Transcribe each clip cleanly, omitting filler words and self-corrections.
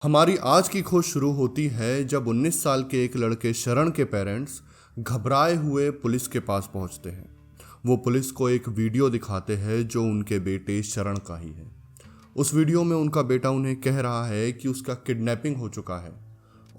हमारी आज की खोज शुरू होती है जब 19 साल के एक लड़के शरण के पेरेंट्स घबराए हुए पुलिस के पास पहुंचते हैं। वो पुलिस को एक वीडियो दिखाते हैं जो उनके बेटे शरण का ही है। उस वीडियो में उनका बेटा उन्हें कह रहा है कि उसका किडनैपिंग हो चुका है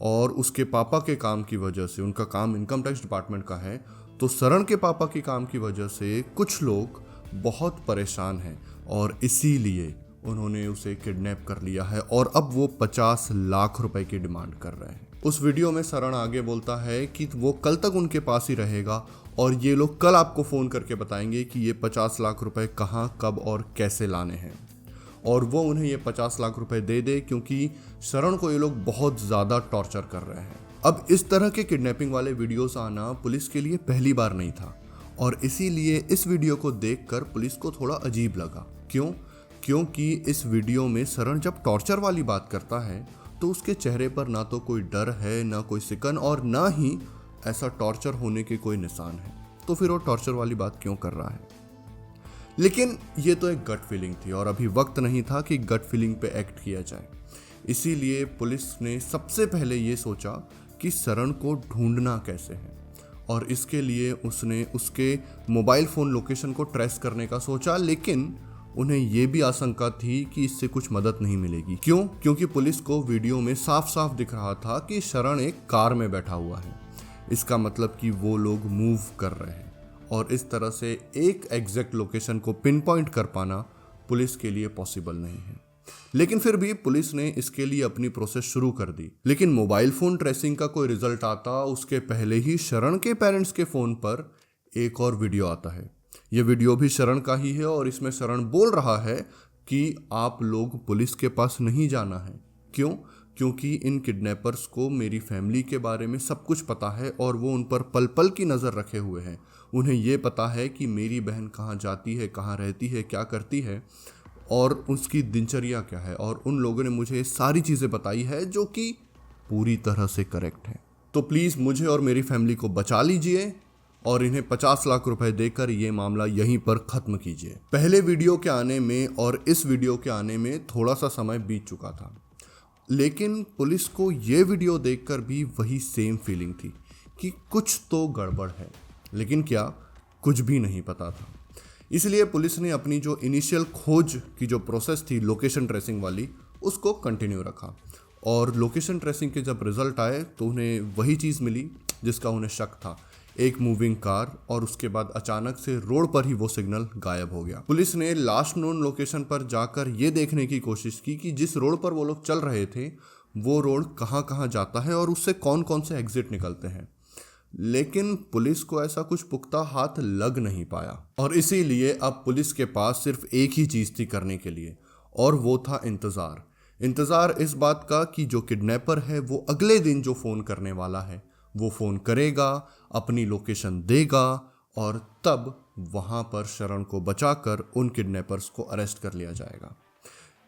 और उसके पापा के काम की वजह से, उनका काम इनकम टैक्स डिपार्टमेंट का है, तो शरण के पापा के काम की वजह से कुछ लोग बहुत परेशान हैं और इसीलिए उन्होंने उसे किडनैप कर लिया है और अब वो 50 लाख रुपए की डिमांड कर रहे हैं। उस वीडियो में शरण आगे बोलता है कि वो कल तक उनके पास ही रहेगा और ये लोग कल आपको फ़ोन करके बताएंगे कि ये 50 लाख रुपए कहाँ, कब और कैसे लाने हैं, और वो उन्हें ये 50 लाख रुपए दे दे क्योंकि शरण को ये लोग बहुत ज़्यादा टॉर्चर कर रहे हैं। अब इस तरह के किडनैपिंग वाले वीडियोस आना पुलिस के लिए पहली बार नहीं था और इसीलिए इस वीडियो को देखकर पुलिस को थोड़ा अजीब लगा। क्योंकि इस वीडियो में शरण जब टॉर्चर वाली बात करता है तो उसके चेहरे पर ना तो कोई डर है, ना कोई सिकन और ना ही ऐसा टॉर्चर होने के कोई निशान है। तो फिर वो टॉर्चर वाली बात क्यों कर रहा है? लेकिन ये तो एक गट फीलिंग थी और अभी वक्त नहीं था कि गट फीलिंग पे एक्ट किया जाए। इसीलिए पुलिस ने सबसे पहले ये सोचा कि शरण को ढूंढना कैसे है और इसके लिए उसने उसके मोबाइल फ़ोन लोकेशन को ट्रेस करने का सोचा। लेकिन उन्हें यह भी आशंका थी कि इससे कुछ मदद नहीं मिलेगी। क्योंकि पुलिस को वीडियो में साफ साफ दिख रहा था कि शरण एक कार में बैठा हुआ है। इसका मतलब कि वो लोग मूव कर रहे हैं और इस तरह से एक एग्जैक्ट लोकेशन को पिन पॉइंट कर पाना पुलिस के लिए पॉसिबल नहीं है। लेकिन फिर भी पुलिस ने इसके लिए अपनी प्रोसेस शुरू कर दी। लेकिन मोबाइल फ़ोन ट्रेसिंग का कोई रिजल्ट आता उसके पहले ही शरण के पेरेंट्स के फ़ोन पर एक और वीडियो आता है। ये वीडियो भी शरण का ही है और इसमें शरण बोल रहा है कि आप लोग पुलिस के पास नहीं जाना है। क्योंकि इन किडनैपर्स को मेरी फैमिली के बारे में सब कुछ पता है और वो उन पर पल पल की नज़र रखे हुए हैं। उन्हें ये पता है कि मेरी बहन कहाँ जाती है, कहाँ रहती है, क्या करती है और उसकी दिनचर्या क्या है, और उन लोगों ने मुझे सारी चीज़ें बताई है जो कि पूरी तरह से करेक्ट है। तो प्लीज़ मुझे और मेरी फैमिली को बचा लीजिए और इन्हें 50 लाख रुपए देकर ये मामला यहीं पर ख़त्म कीजिए। पहले वीडियो के आने में और इस वीडियो के आने में थोड़ा सा समय बीत चुका था, लेकिन पुलिस को ये वीडियो देखकर भी वही सेम फीलिंग थी कि कुछ तो गड़बड़ है, लेकिन क्या, कुछ भी नहीं पता था। इसलिए पुलिस ने अपनी जो इनिशियल खोज की जो प्रोसेस थी लोकेशन ट्रेसिंग वाली, उसको कंटिन्यू रखा और लोकेशन ट्रेसिंग के जब रिजल्ट आए तो उन्हें वही चीज़ मिली जिसका उन्हें शक था, एक मूविंग कार, और उसके बाद अचानक से रोड पर ही वो सिग्नल गायब हो गया। पुलिस ने लास्ट नोन लोकेशन पर जाकर ये देखने की कोशिश की कि जिस रोड पर वो लोग चल रहे थे वो रोड कहाँ कहाँ जाता है और उससे कौन कौन से एग्जिट निकलते हैं, लेकिन पुलिस को ऐसा कुछ पुख्ता हाथ लग नहीं पाया और इसीलिए अब पुलिस के पास सिर्फ एक ही चीज़ थी करने के लिए, और वो था इंतज़ार इस बात का कि जो किडनैपर है वो अगले दिन जो फ़ोन करने वाला है वो फ़ोन करेगा, अपनी लोकेशन देगा और तब वहाँ पर शरण को बचाकर उन किडनैपर्स को अरेस्ट कर लिया जाएगा।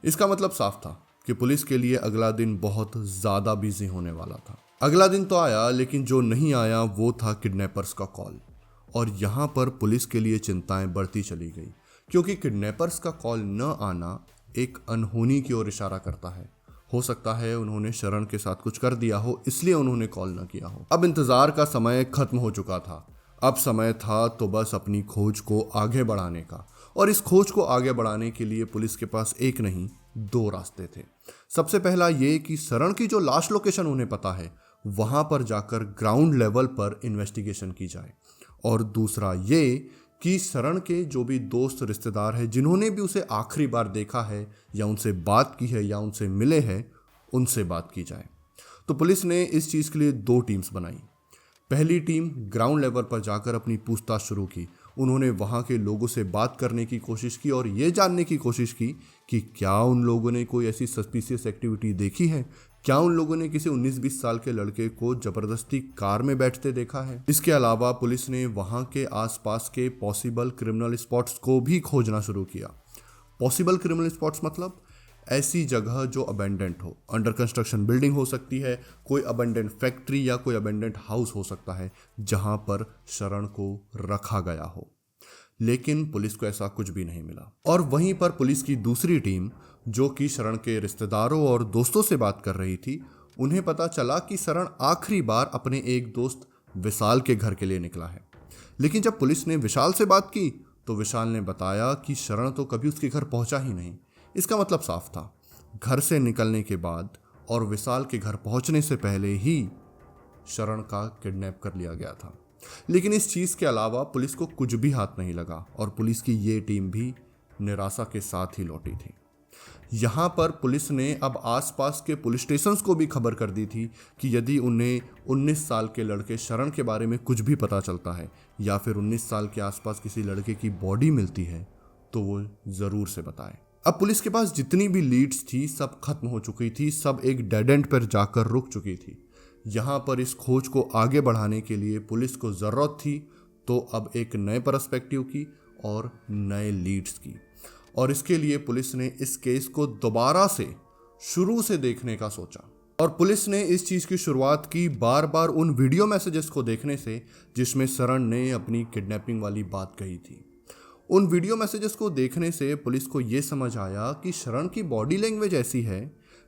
इसका मतलब साफ था कि पुलिस के लिए अगला दिन बहुत ज़्यादा बिजी होने वाला था। अगला दिन तो आया, लेकिन जो नहीं आया वो था किडनैपर्स का कॉल, और यहाँ पर पुलिस के लिए चिंताएं बढ़ती चली गई क्योंकि किडनैपर्स का कॉल न आना एक अनहोनी की ओर इशारा करता है। हो सकता है उन्होंने शरण के साथ कुछ कर दिया हो, इसलिए उन्होंने कॉल न किया हो। अब इंतज़ार का समय खत्म हो चुका था। अब समय था तो बस अपनी खोज को आगे बढ़ाने का, और इस खोज को आगे बढ़ाने के लिए पुलिस के पास एक नहीं, दो रास्ते थे। सबसे पहला ये कि शरण की जो लास्ट लोकेशन उन्हें पता है वहाँ पर जाकर ग्राउंड लेवल पर इन्वेस्टिगेशन की जाए, और दूसरा ये कि शरण के जो भी दोस्त रिश्तेदार हैं जिन्होंने भी उसे आखिरी बार देखा है या उनसे बात की है या उनसे मिले हैं, उनसे बात की जाए। तो पुलिस ने इस चीज़ के लिए दो टीम्स बनाई। पहली टीम ग्राउंड लेवल पर जाकर अपनी पूछताछ शुरू की। उन्होंने वहाँ के लोगों से बात करने की कोशिश की और ये जानने की कोशिश की कि क्या उन लोगों ने कोई ऐसी सस्पिशियस एक्टिविटी देखी है, क्या उन लोगों ने किसी 19-20 साल के लड़के को जबरदस्ती कार में बैठते देखा है। इसके अलावा पुलिस ने वहाँ के आसपास के पॉसिबल क्रिमिनल स्पॉट्स को भी खोजना शुरू किया। पॉसिबल क्रिमिनल स्पॉट्स मतलब ऐसी जगह जो अबेंडेंट हो, अंडर कंस्ट्रक्शन बिल्डिंग हो सकती है, कोई अबेंडेंट फैक्ट्री या कोई अबेंडेंट हाउस हो सकता है जहाँ पर शरण को रखा गया हो। लेकिन पुलिस को ऐसा कुछ भी नहीं मिला। और वहीं पर पुलिस की दूसरी टीम जो कि शरण के रिश्तेदारों और दोस्तों से बात कर रही थी, उन्हें पता चला कि शरण आखिरी बार अपने एक दोस्त विशाल के घर के लिए निकला है। लेकिन जब पुलिस ने विशाल से बात की तो विशाल ने बताया कि शरण तो कभी उसके घर पहुंचा ही नहीं। इसका मतलब साफ था, घर से निकलने के बाद और विशाल के घर पहुंचने से पहले ही शरण का किडनैप कर लिया गया था। लेकिन इस चीज़ के अलावा पुलिस को कुछ भी हाथ नहीं लगा और पुलिस की ये टीम भी निराशा के साथ ही लौटी थी। यहाँ पर पुलिस ने अब आसपास के पुलिस स्टेशंस को भी खबर कर दी थी कि यदि उन्हें 19 साल के लड़के शरण के बारे में कुछ भी पता चलता है या फिर 19 साल के आसपास किसी लड़के की बॉडी मिलती है तो वो ज़रूर से बताएं। अब पुलिस के पास जितनी भी लीड्स थी सब खत्म हो चुकी थी, सब एक डेड एंड पर जाकर रुक चुकी थी। यहाँ पर इस खोज को आगे बढ़ाने के लिए पुलिस को ज़रूरत थी तो अब एक नए पर्सपेक्टिव की और नए लीड्स की, और इसके लिए पुलिस ने इस केस को दोबारा से शुरू से देखने का सोचा। और पुलिस ने इस चीज़ की शुरुआत की बार बार उन वीडियो मैसेजेस को देखने से जिसमें शरण ने अपनी किडनैपिंग वाली बात कही थी। उन वीडियो मैसेजेस को देखने से पुलिस को ये समझ आया कि शरण की बॉडी लैंग्वेज ऐसी है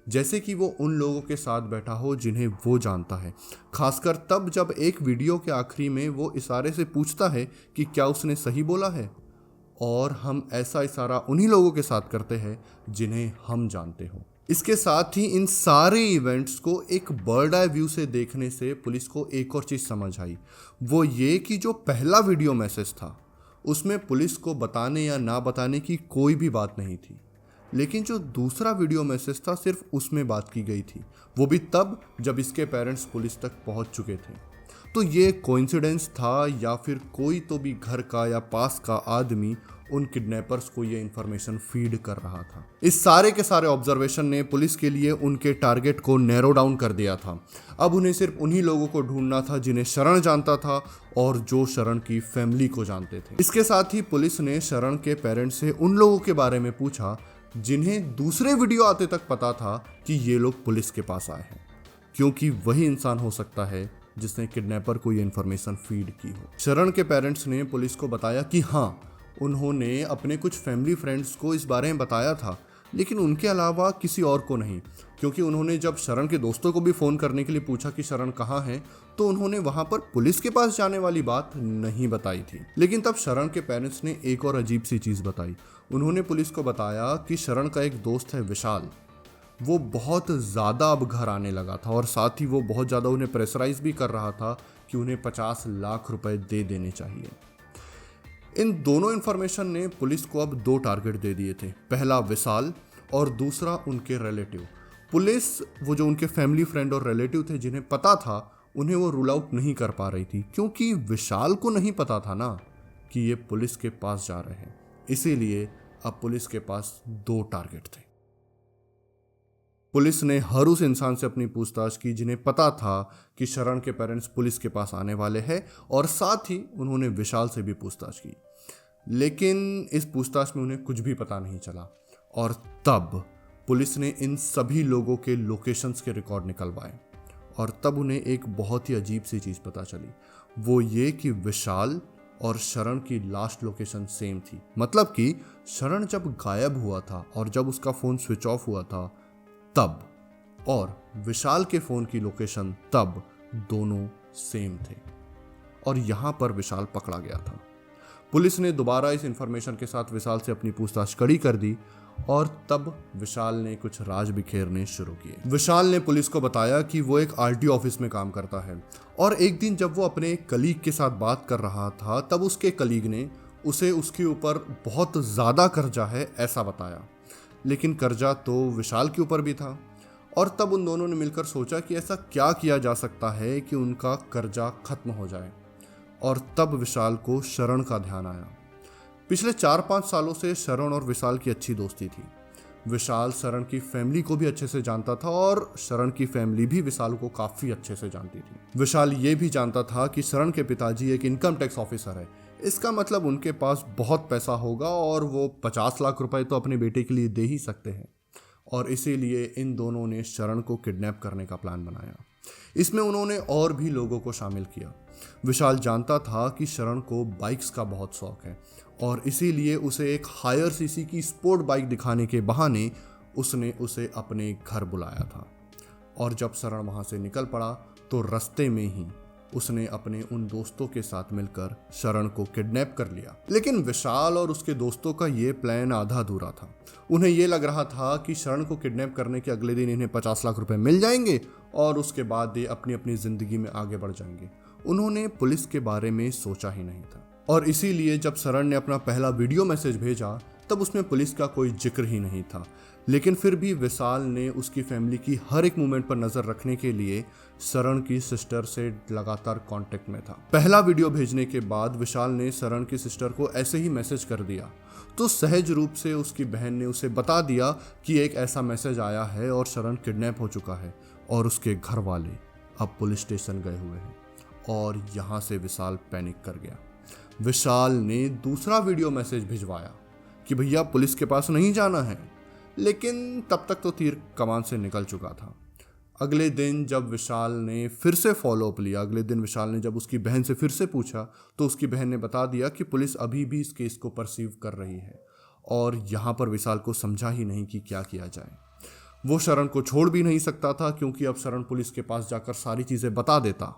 जैसे कि वो उन लोगों के साथ बैठा हो जिन्हें वो जानता है, खासकर तब जब एक वीडियो के आखिरी में वो इशारे से पूछता है कि क्या उसने सही बोला है, और हम ऐसा इशारा उन्हीं लोगों के साथ करते हैं जिन्हें हम जानते हो। इसके साथ ही इन सारे इवेंट्स को एक बर्ड आई व्यू से देखने से पुलिस को एक और चीज़ समझ आई, वो ये कि जो पहला वीडियो मैसेज था उसमें पुलिस को बताने या ना बताने की कोई भी बात नहीं थी, लेकिन जो दूसरा वीडियो मैसेज था सिर्फ उसमें बात की गई थी, वो भी तब जब इसके पेरेंट्स पुलिस तक पहुंच चुके थे। तो ये कोइंसिडेंस था या फिर कोई तो भी घर का या पास का आदमी उन किडनैपर्स को ये इन्फॉर्मेशन फीड कर रहा था। इस सारे के सारे ऑब्जर्वेशन ने पुलिस के लिए उनके टारगेट को नैरो डाउन कर दिया था। अब उन्हें सिर्फ उन्हीं लोगों को ढूंढना था जिन्हें शरण जानता था और जो शरण की फैमिली को जानते थे। इसके साथ ही पुलिस ने शरण के पेरेंट्स से उन लोगों के बारे में पूछा जिन्हें दूसरे वीडियो आते तक पता था कि ये लोग पुलिस के पास आए हैं, क्योंकि वही इंसान हो सकता है जिसने किडनैपर को ये इन्फॉर्मेशन फीड की हो। शरण के पेरेंट्स ने पुलिस को बताया कि हाँ, उन्होंने अपने कुछ फैमिली फ्रेंड्स को इस बारे में बताया था, लेकिन उनके अलावा किसी और को नहीं, क्योंकि उन्होंने जब शरण के दोस्तों को भी फ़ोन करने के लिए पूछा कि शरण कहाँ है तो उन्होंने वहाँ पर पुलिस के पास जाने वाली बात नहीं बताई थी। लेकिन तब शरण के पेरेंट्स ने एक और अजीब सी चीज़ बताई। उन्होंने पुलिस को बताया कि शरण का एक दोस्त है विशाल, वो बहुत ज़्यादा अब घर आने लगा था और साथ ही वो बहुत ज़्यादा उन्हें प्रेशराइज भी कर रहा था कि उन्हें 50 लाख रुपए दे देने चाहिए। इन दोनों इन्फॉर्मेशन ने पुलिस को अब 2 टारगेट दे दिए थे, पहला विशाल और दूसरा उनके रिलेटिव। पुलिस वो जो उनके फैमिली फ्रेंड और रिलेटिव थे जिन्हें पता था, उन्हें वो रूल आउट नहीं कर पा रही थी, क्योंकि विशाल को नहीं पता था ना कि ये पुलिस के पास जा रहे हैं। इसीलिए अब पुलिस के पास 2 टारगेट थे। पुलिस ने हर उस इंसान से अपनी पूछताछ की जिन्हें पता था कि शरण के पेरेंट्स पुलिस के पास आने वाले हैं, और साथ ही उन्होंने विशाल से भी पूछताछ की। लेकिन इस पूछताछ में उन्हें कुछ भी पता नहीं चला, और तब पुलिस ने इन सभी लोगों के लोकेशंस के रिकॉर्ड निकलवाए, और तब उन्हें एक बहुत ही अजीब सी चीज़ पता चली। वो ये कि विशाल और शरण की लास्ट लोकेशन सेम थी। मतलब कि शरण जब गायब हुआ था और जब उसका फ़ोन स्विच ऑफ हुआ था तब, और विशाल के फ़ोन की लोकेशन तब, दोनों सेम थे। और यहाँ पर विशाल पकड़ा गया था। पुलिस ने दोबारा इस इंफॉर्मेशन के साथ विशाल से अपनी पूछताछ कड़ी कर दी, और तब विशाल ने कुछ राज बिखेरने शुरू किए। विशाल ने पुलिस को बताया कि वो एक आरटीओ ऑफिस में काम करता है, और एक दिन जब वो अपने एक कलीग के साथ बात कर रहा था तब उसके कलीग ने उसे उसके ऊपर बहुत ज़्यादा कर्जा है ऐसा बताया। लेकिन कर्जा तो विशाल के ऊपर भी था, और तब उन दोनों ने मिलकर सोचा कि ऐसा क्या किया जा सकता है कि उनका कर्जा खत्म हो जाए। और तब विशाल को शरण का ध्यान आया। पिछले 4-5 सालों से शरण और विशाल की अच्छी दोस्ती थी। विशाल शरण की फैमिली को भी अच्छे से जानता था, और शरण की फैमिली भी विशाल को काफ़ी अच्छे से जानती थी। विशाल ये भी जानता था कि शरण के पिताजी एक इनकम टैक्स ऑफिसर है, इसका मतलब उनके पास बहुत पैसा होगा और वो 50 लाख रुपए तो अपने बेटे के लिए दे ही सकते हैं। और इसीलिए इन दोनों ने शरण को किडनैप करने का प्लान बनाया। इसमें उन्होंने और भी लोगों को शामिल किया। विशाल जानता था कि शरण को बाइक्स का बहुत शौक है, और इसीलिए उसे एक हायर सीसी की स्पोर्ट बाइक दिखाने के बहाने उसने उसे अपने घर बुलाया था। और जब शरण वहाँ से निकल पड़ा तो रास्ते में ही उसने अपने उन दोस्तों के साथ मिलकर शरण को किडनैप कर लिया। लेकिन विशाल और उसके दोस्तों का ये प्लान आधा अधूरा था। उन्हें ये लग रहा था कि शरण को किडनैप करने के अगले दिन इन्हें 50 लाख रुपए मिल जाएंगे और उसके बाद ये अपनी अपनी जिंदगी में आगे बढ़ जाएंगे। उन्होंने पुलिस के बारे में सोचा ही नहीं था और इसीलिए जब शरण ने अपना पहला वीडियो मैसेज भेजा तब उसमें पुलिस का कोई जिक्र ही नहीं था। लेकिन फिर भी विशाल ने उसकी फैमिली की हर एक मूवमेंट पर नजर रखने के लिए शरण की सिस्टर से लगातार कांटेक्ट में था। पहला वीडियो भेजने के बाद विशाल ने शरण की सिस्टर को ऐसे ही मैसेज कर दिया तो सहज रूप से उसकी बहन ने उसे बता दिया कि एक ऐसा मैसेज आया है और शरण किडनैप हो चुका है और उसके घर वाले अब पुलिस स्टेशन गए हुए हैं। और यहाँ से विशाल पैनिक कर गया। विशाल ने दूसरा वीडियो मैसेज भिजवाया कि भैया पुलिस के पास नहीं जाना है, लेकिन तब तक तो तीर कमान से निकल चुका था। अगले दिन जब विशाल ने फिर से फॉलोअप लिया, अगले दिन विशाल ने जब उसकी बहन से फिर से पूछा तो उसकी बहन ने बता दिया कि पुलिस अभी भी इस केस को परसीव कर रही है। और यहाँ पर विशाल को समझा ही नहीं कि क्या किया जाए। वो शरण को छोड़ भी नहीं सकता था क्योंकि अब शरण पुलिस के पास जाकर सारी चीज़ें बता देता।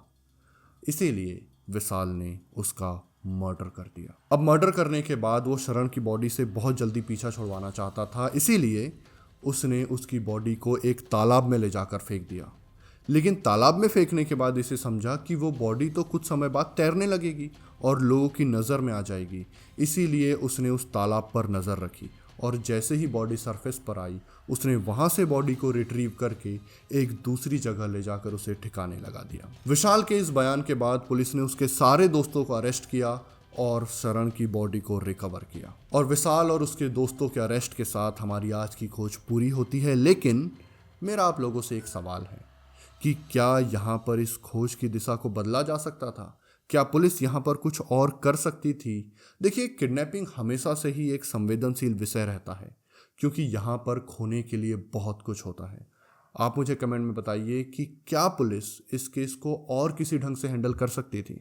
इसीलिए विशाल ने उसका मर्डर कर दिया। अब मर्डर करने के बाद वो शरण की बॉडी से बहुत जल्दी पीछा छुड़वाना चाहता था, इसीलिए उसने उसकी बॉडी को एक तालाब में ले जाकर फेंक दिया। लेकिन तालाब में फेंकने के बाद इसे समझा कि वो बॉडी तो कुछ समय बाद तैरने लगेगी और लोगों की नज़र में आ जाएगी। इसीलिए उसने उस तालाब पर नज़र रखी और जैसे ही बॉडी सरफेस पर आई उसने वहां से बॉडी को रिट्रीव करके एक दूसरी जगह ले जाकर उसे ठिकाने लगा दिया। विशाल के इस बयान के बाद पुलिस ने उसके सारे दोस्तों को अरेस्ट किया और शरण की बॉडी को रिकवर किया। और विशाल और उसके दोस्तों के अरेस्ट के साथ हमारी आज की खोज पूरी होती है। लेकिन मेरा आप लोगों से एक सवाल है कि क्या यहाँ पर इस खोज की दिशा को बदला जा सकता था? क्या पुलिस यहाँ पर कुछ और कर सकती थी? देखिए, किडनैपिंग हमेशा से ही एक संवेदनशील विषय रहता है क्योंकि यहाँ पर खोने के लिए बहुत कुछ होता है। आप मुझे कमेंट में बताइए कि क्या पुलिस इस केस को और किसी ढंग से हैंडल कर सकती थी।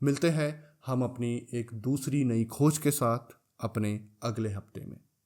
मिलते हैं हम अपनी एक दूसरी नई खोज के साथ अपने अगले हफ्ते में।